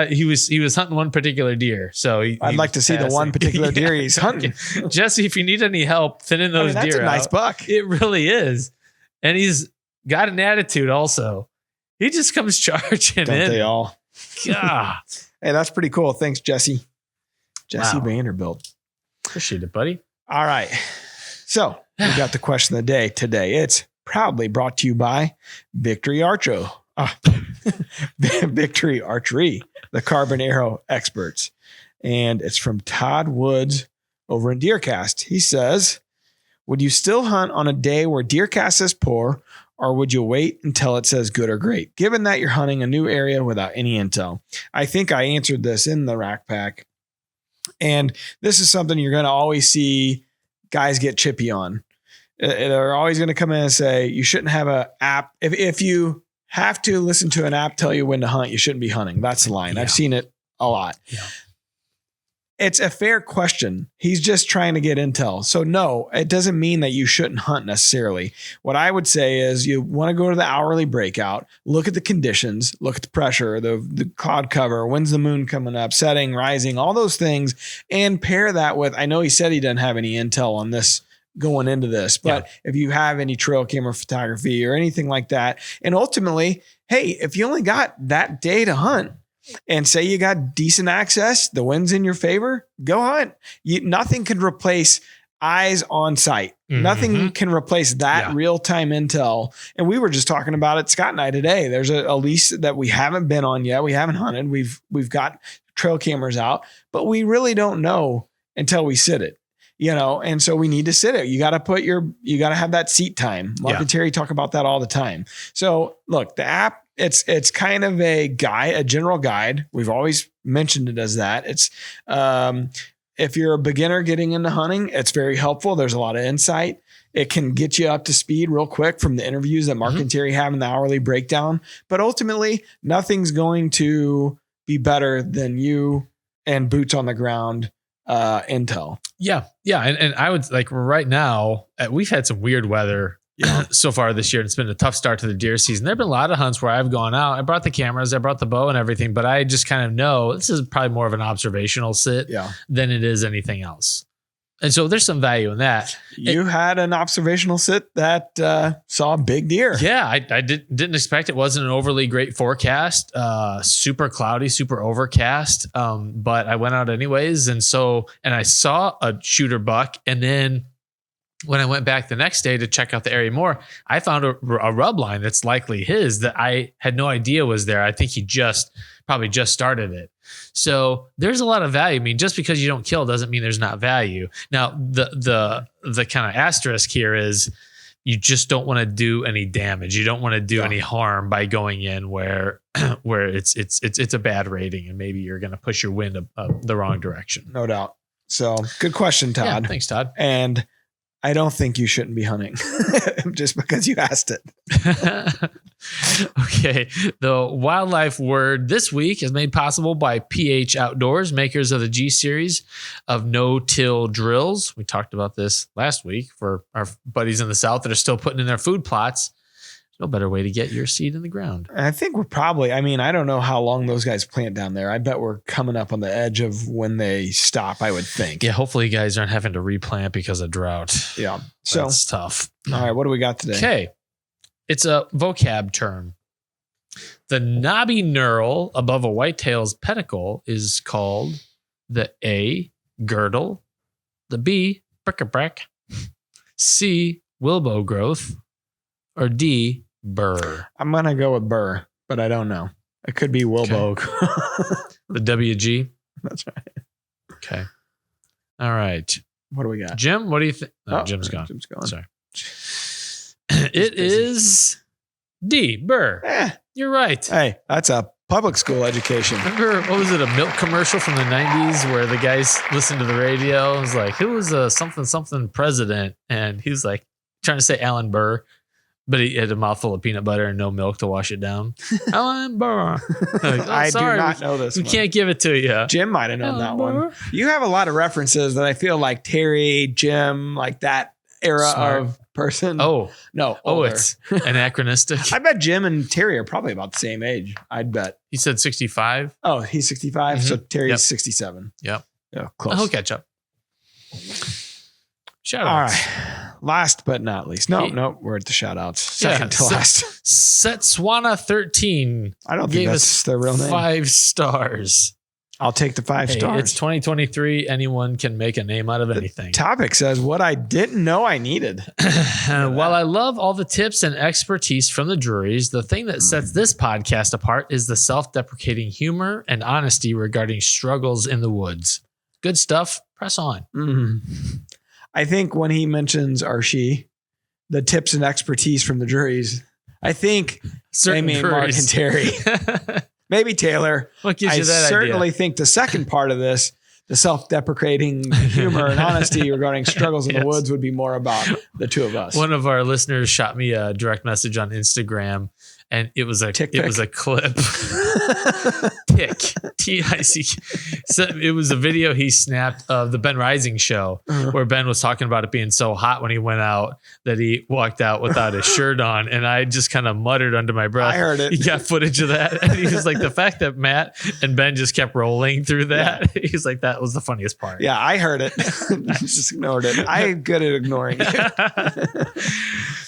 he was hunting one particular deer. So I'd like to see the one particular deer he's hunting. Jesse, if you need any help thinning those deer that's a nice out, buck. It really is. And he's got an attitude also. He just comes charging Don't in. they all? God. Hey, that's pretty cool. Thanks, Jesse. Jesse Vanderbilt. Appreciate it, buddy. All right. So we got the question of the day today. It's proudly brought to you by Victory Archery, the Carbon Arrow experts. And it's from Todd Woods over in DeerCast. He says, would you still hunt on a day where DeerCast says poor, or would you wait until it says good or great, given that you're hunting a new area without any intel? I think I answered this in the Rack Pack. And this is something you're going to always see guys get chippy on. They're always going to come in and say, you shouldn't have an app. If you have to listen to an app tell you when to hunt, you shouldn't be hunting. That's the line. Yeah. I've seen it a lot. Yeah. It's a fair question. He's just trying to get intel. So no, it doesn't mean that you shouldn't hunt necessarily. What I would say is you want to go to the hourly breakout, look at the conditions, look at the pressure, the cloud cover, when's the moon coming up, setting, rising, all those things, and pair that with, I know he said he doesn't have any intel on this going into this, but if you have any trail camera photography or anything like that, and ultimately, hey, if you only got that day to hunt, and say you got decent access, the wind's in your favor, go hunt. Nothing can replace eyes on sight. Mm-hmm. Nothing can replace that real-time intel. And we were just talking about it, Scott and I, today. There's a lease that we haven't been on yet. We haven't hunted. We've got trail cameras out, but we really don't know until we sit it. And so we need to sit it. You got to have that seat time. Mark and Terry talk about that all the time. So look, the app, it's kind of a guide, a general guide. We've always mentioned it as that. It's, if you're a beginner getting into hunting, it's very helpful. There's a lot of insight. It can get you up to speed real quick from the interviews that Mark and Terry have in the hourly breakdown. But ultimately, nothing's going to be better than you and boots on the ground intel. Yeah. And I would like right now, we've had some weird weather so far this year. It's been a tough start to the deer season. There've been a lot of hunts where I've gone out. I brought the cameras, I brought the bow and everything, but I just kind of know this is probably more of an observational sit than it is anything else. And so there's some value in that. You had an observational sit that saw a big deer. Yeah, I didn't expect it. Wasn't an overly great forecast, super cloudy, super overcast. But I went out anyways. And I saw a shooter buck. And then when I went back the next day to check out the area more, I found a rub line that's likely his that I had no idea was there. I think he probably just started it. So there's a lot of value. I mean, just because you don't kill doesn't mean there's not value. Now, the kind of asterisk here is you just don't want to do any damage. You don't want to do any harm by going in where it's a bad rating and maybe you're going to push your wind the wrong direction. No doubt. So good question, Todd. Yeah, thanks, Todd. And I don't think you shouldn't be hunting just because you asked it. Okay. The wildlife word this week is made possible by PH Outdoors, makers of the G series of no-till drills. We talked about this last week for our buddies in the South that are still putting in their food plots. No better way to get your seed in the ground. I think we're probably, I don't know how long those guys plant down there. I bet we're coming up on the edge of when they stop, I would think. Yeah, hopefully you guys aren't having to replant because of drought. Yeah. So that's tough. All right, what do we got today? Okay. It's a vocab term. The knobby knurl above a whitetail's pedicle is called the A, girdle, the B, bric-a-brac, C, wilbow growth, or D, burr. I'm going to go with burr, but I don't know. It could be wilbow. Okay. The WG? That's right. Okay. All right. What do we got? Jim, what do you think? Oh, Jim's gone. Jim's gone. Sorry. It is D, burr. You're right. Hey, that's a public school education. Remember, what was it, a milk commercial from the 90s where the guys listened to the radio? It was like, who was a something president? And he was like trying to say Alan Burr. But he had a mouthful of peanut butter and no milk to wash it down. Alan Burr. Like, I do not know this. We can't give it to you. Jim might have known that one. You have a lot of references that I feel like Terry, Jim, like that era of person. Oh, no. Oh, it's anachronistic. I bet Jim and Terry are probably about the same age. I'd bet. He said 65. Oh, he's 65. Mm-hmm. So Terry's 67. Yep. Yeah, close. He'll catch up. Shout out. All right. Last but not least. No, we're at the shout outs. Second to last. Setswana 13. I don't think that's their real name. 5 stars. I'll take the 5 stars. It's 2023. Anyone can make a name out of anything. Topic says what I didn't know I needed. While I love all the tips and expertise from the juries, the thing that sets this podcast apart is the self-deprecating humor and honesty regarding struggles in the woods. Good stuff. Press on. I think when he mentions the tips and expertise from the juries, I think Amy, Mark, and Terry. Maybe Taylor. What gives you that I certainly idea? think the second part of this, the self-deprecating humor and honesty regarding struggles in the woods, would be more about the two of us. One of our listeners shot me a direct message on Instagram, and it was a clip. Tick. T-I-C. So it was a video he snapped of the Ben Rising show where Ben was talking about it being so hot when he went out that he walked out without his shirt on. And I just kind of muttered under my breath. I heard it. He got footage of that. And he was like, the fact that Matt and Ben just kept rolling through that. Yeah. He's like, that was the funniest part. Yeah, I heard it. I just ignored it. I'm good at ignoring it.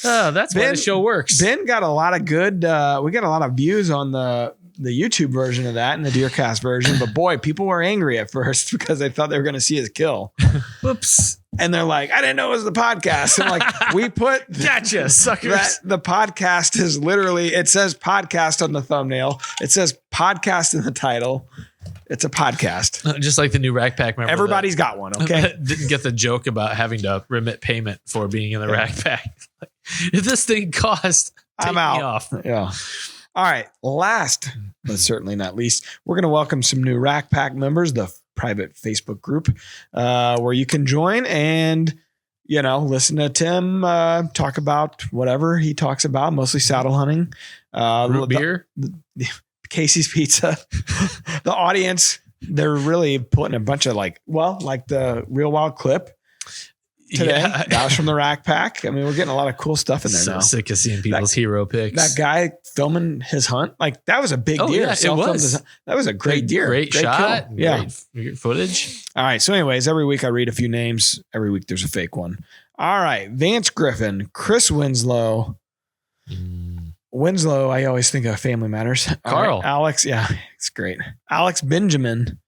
Oh, that's why the show works. Ben got a lot of good, we got a lot of views on the YouTube version of that and the DeerCast version. But boy, people were angry at first because they thought they were going to see his kill. Whoops. And they're like, I didn't know it was the podcast. I'm like, we put gotcha, suckers. The podcast is literally, it says podcast on the thumbnail. It says podcast in the title. It's a podcast. Just like the new Rack Pack member. Everybody's got one, okay? Didn't get the joke about having to remit payment for being in the Rack Pack. Like, if this thing costs, I'm out. Me off. Yeah. All right. Last, but certainly not least, we're going to welcome some new Rack Pack members, the private Facebook group, where you can join and, listen to Tim talk about whatever he talks about, mostly saddle hunting. Root beer. Casey's Pizza. The audience, they're really putting a bunch of like the Real Wild clip today. Yeah. That was from the Rack Pack. I mean, we're getting a lot of cool stuff in there now. So sick of seeing people's hero picks. That guy filming his hunt, like that was a big deer. Yeah, it was. That was a great deer. Great shot. Kill. Yeah. Great footage. All right. So anyways, every week I read a few names. Every week there's a fake one. All right. Vance Griffin, Chris Winslow. Winslow, I always think of Family Matters. Carl. Right, Alex, yeah, it's great. Alex Benjamin,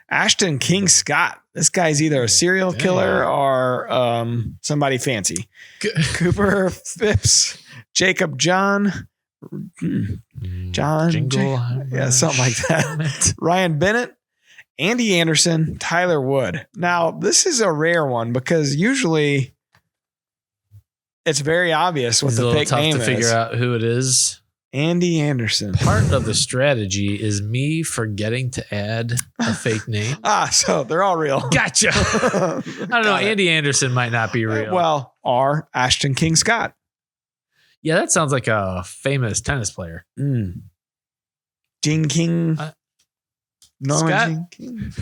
Ashton King Scott. This guy's either a serial killer or somebody fancy. Cooper Phipps, Jacob John, Jingle, yeah, something like that. Ryan Bennett, Andy Anderson, Tyler Wood. Now, this is a rare one because usually it's very obvious what the fake name is. It's a little tough to figure out who it is. Andy Anderson. Part of the strategy is me forgetting to add a fake name. So they're all real. Gotcha. I don't know. Andy Anderson might not be real. Well, or Ashton King Scott. Yeah, that sounds like a famous tennis player. Gene King. Norman Gene King.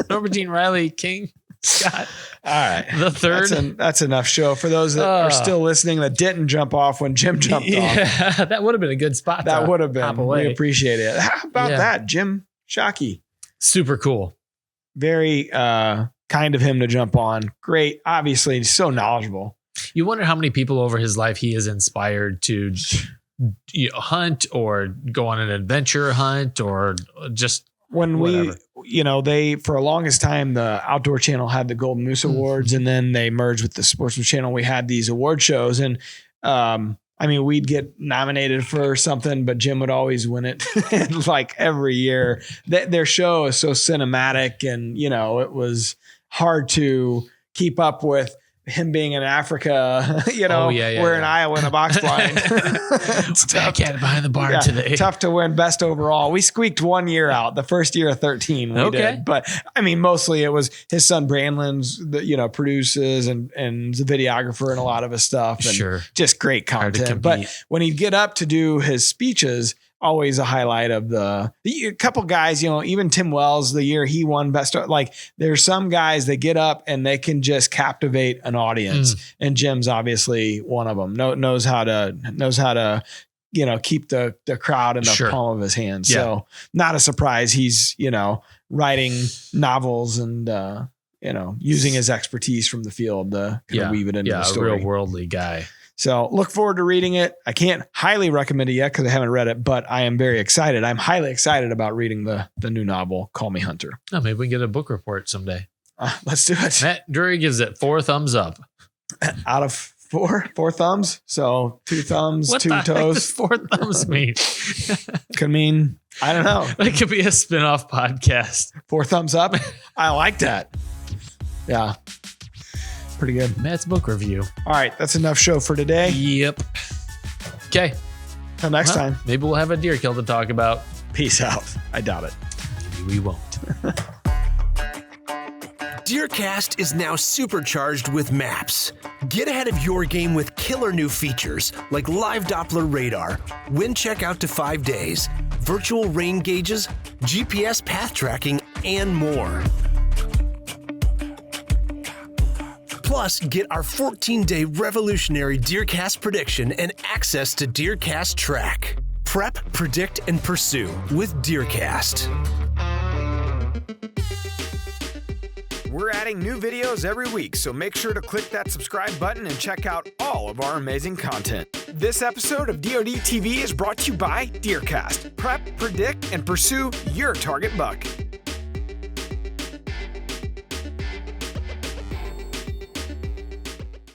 Norman Jean Riley King. Scott. All right. The third. That's enough show for those that are still listening that didn't jump off when Jim jumped off. That would have been a good spot. That would have been. We appreciate it. How about that? Jim Shockey. Super cool. Very kind of him to jump on. Great. Obviously, he's so knowledgeable. You wonder how many people over his life he has inspired to hunt or go on an adventure hunt or just when whatever. They, for the longest time, the Outdoor Channel had the Golden Moose Awards, and then they merged with the Sportsman Channel. We had these award shows, and we'd get nominated for something, but Jim would always win it. Like every year, their show is so cinematic, and it was hard to keep up with him being in Africa, we're in Iowa in a box blind. It's back at it behind the barn today. Tough to win best overall. We squeaked 1 year out, the first year of 13 we did. But mostly it was his son Brandon's that produces and the videographer and a lot of his stuff. And just great content. But when he'd get up to do his speeches, always a highlight of a couple guys, even Tim Wells, the year he won best, like there's some guys that get up and they can just captivate an audience. And Jim's obviously one of them. Knows how to, keep the crowd in the palm of his hand. Yeah. So not a surprise. He's, writing novels and, using his expertise from the field to kind of weave it into the story. A real worldly guy. So look forward to reading it. I can't highly recommend it yet because I haven't read it, but I am very excited. I'm highly excited about reading the new novel, Call Me Hunter. Oh, maybe we can get a book report someday. Let's do it. Matt Drury gives it 4 thumbs up. Out of 4 thumbs. So 2 thumbs, What 2 the heck toes. does 4 thumbs mean? Could mean, I don't know. It could be a spin-off podcast. 4 thumbs up. I like that. Yeah. Pretty good. Matt's book review. All right. That's enough show for today. Yep. Okay. Till next time. Maybe we'll have a deer kill to talk about. Peace out. I doubt it. Maybe we won't. DeerCast is now supercharged with maps. Get ahead of your game with killer new features like live Doppler radar, wind check out to 5 days, virtual rain gauges, GPS path tracking, and more. Plus, get our 14-day revolutionary DeerCast prediction and access to DeerCast Track. Prep, predict, and pursue with DeerCast. We're adding new videos every week, so make sure to click that subscribe button and check out all of our amazing content. This episode of DoD TV is brought to you by DeerCast. Prep, predict, and pursue your target buck.